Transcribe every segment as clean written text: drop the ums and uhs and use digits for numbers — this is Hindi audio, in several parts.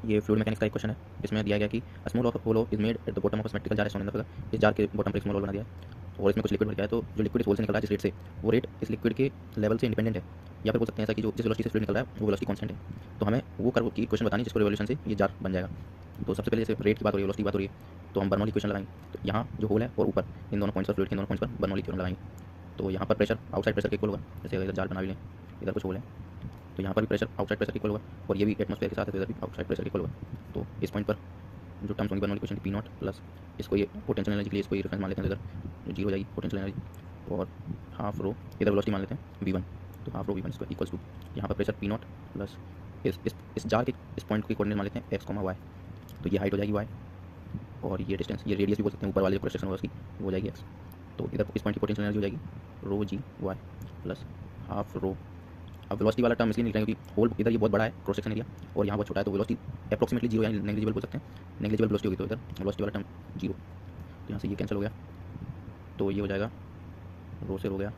ये फ्लूइड मैकेनिक्स का एक क्वेश्चन है। इसमें दिया गया कि a small hollow is made at the bottom of a symmetrical jar as shown in the figure. इस जार के बॉटम पर एक स्मॉल होल बना दिया है और इसमें कुछ लिक्विड भर गया है। तो जो लिक्विड इस होल से निकल रहा है जिस रेट से, वो रेट इस लिक्विड के लेवल से इंडिपेंडेंट है, या फिर बोल सकते हैं ऐसा कि जो जिस वेलोसिटी से फ्लूइड निकल रहा है वो वेलोसिटी कांस्टेंट है। तो हमें वो कर्व की इक्वेशन बतानी है जिसको रिवॉल्यूशन से ये जार बन जाएगा। तो सबसे पहले जैसे रेट की बात हो रही है, वेलोसिटी की बात हो रही है, तो हम बर्नौली इक्वेशन लगाएंगे। तो यहाँ जो होल है और ऊपर इन दोनों पॉइंट्स पर, फ्लूइड के इन दोनों पॉइंट्स पर बर्नौली इक्वेशन लगाएंगे। तो यहाँ पर प्रेशर आउटसाइड प्रेशर के इक्वल होगा। जैसे इधर जार बना भी लें, इधर कुछ होल है, तो यहाँ पर भी प्रेशर आउटसाइड प्रेशर इक्वल होगा और ये भी एटमॉस्फेयर के साथ है, तो इधर भी आउटसाइड प्रेशर इक्वल होगा। तो इस पॉइंट पर जो टर्म्स होंगी बर्नौली इक्वेशन की, पी नॉट प्लस इसको ये पोटेंशियल एनर्जी के लिए इसको ये रेफरेंस मान लेते हैं, इधर जीरो हो जाएगी पोटेंशियल एनर्जी, और हाफ रो इधर वेलोसिटी मान लेते हैं वी वन। तो half rho v one square equals to यहाँ पर प्रेशर पी नॉट प्लस इस जार के इस पॉइंट की कोऑर्डिनेट मान लेते हैं एक्स कॉमा वाई। तो ये हाइट हो जाएगी वाई और ये डिस्टेंस, ये रेडियस भी बोल सकते हैं, ऊपर वाले जो क्रॉस सेक्शन होगा उसकी वो हो जाएगी एक्स। तो इधर इस पॉइंट की पोटेंशियल एनर्जी हो जाएगी रो जी वाई प्लस हाफ रो। अब वेलोसिटी वाला टर्म इसलिए निकलेगा क्योंकि होल इधर ये बहुत बड़ा है क्रॉस सेक्शन एरिया और यहाँ बहुत छोटा है, तो वेलोसिटी अप्रॉक्सीमेटली जीरो यानी नेग्लिजिबल बोल सकते हैं, नेग्लिजिबल वेलोसिटी होगी। तो इधर वेलोसिटी वाला टर्म जीरो, तो यहाँ से ये कैंसिल हो गया, तो ये हो जाएगा रो से हो गया,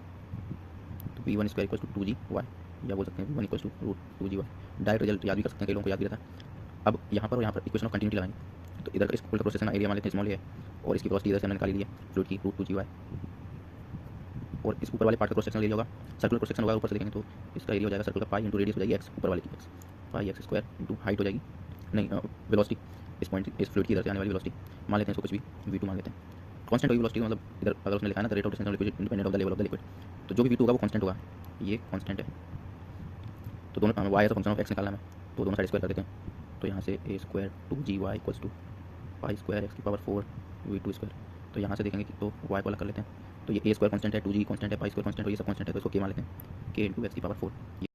तो v one square equal to ji y, या बोल सकते हैं v one equal to root two ji y. Direct result याद भी कर सकते हैं, कई लोगों को याद भी रहता है। अब यहाँ पर और यहाँ पर इक्वेशन ऑफ कंटिन्यूटी लगाएंगे। तो इधर का इस होल का क्रॉस सेक्शन एरिया मान लेते हैं स्मॉल है और इसकी वेलोसिटी इधर से हमने निकाली ली है फ्लूइड की रूट टू जी वाई, और इस ऊपर वाले पार्ट का क्रॉस सेक्शन एरिया होगा, सर्कुलर क्रॉस सेक्शन होगा ऊपर से देखेंगे तो इसका एरिया हो जाएगा सर्कुलर का पाई इंटू रेडियस हो जाएगी एक्स, ऊपर वाले की एक्स, पाई एक्स स्क्वायर इंटू हाइट हो जाएगी, नहीं वेलोसिटी इस पॉइंट इस फ्लूइड की इधर से आने वाली वेलोसिटी मान लेते हैं इसको कुछ भी V2 मान लेते हैं। कांस्टेंट होगी वेलोसिटी, मतलब इधर अगर उसने लिखा है ना the rate of distance of liquid independent of the level of the liquid, तो जो भी V2 होगा वो कांस्टेंट होगा, ये कांस्टेंट है। तो दोनों हमें y as a function of x निकालना है, तो दोनों साइड स्क्वायर कर देते हैं। तो यहाँ से A square two ji Y equals to pi square X की पावर 4 V2 स्क्वायर। तो यहाँ से देखेंगे कि तो y को अलग कर लेते हैं, तो ये ए स्क्वायर कांस्टेंट है, टू जी कांस्टेंट है, पाई स्क्वायर कांस्टेंट है, ये सब कांस्टेंट है, तो इसको के मान लेते हैं, के इंटू एक्स की पावर 4।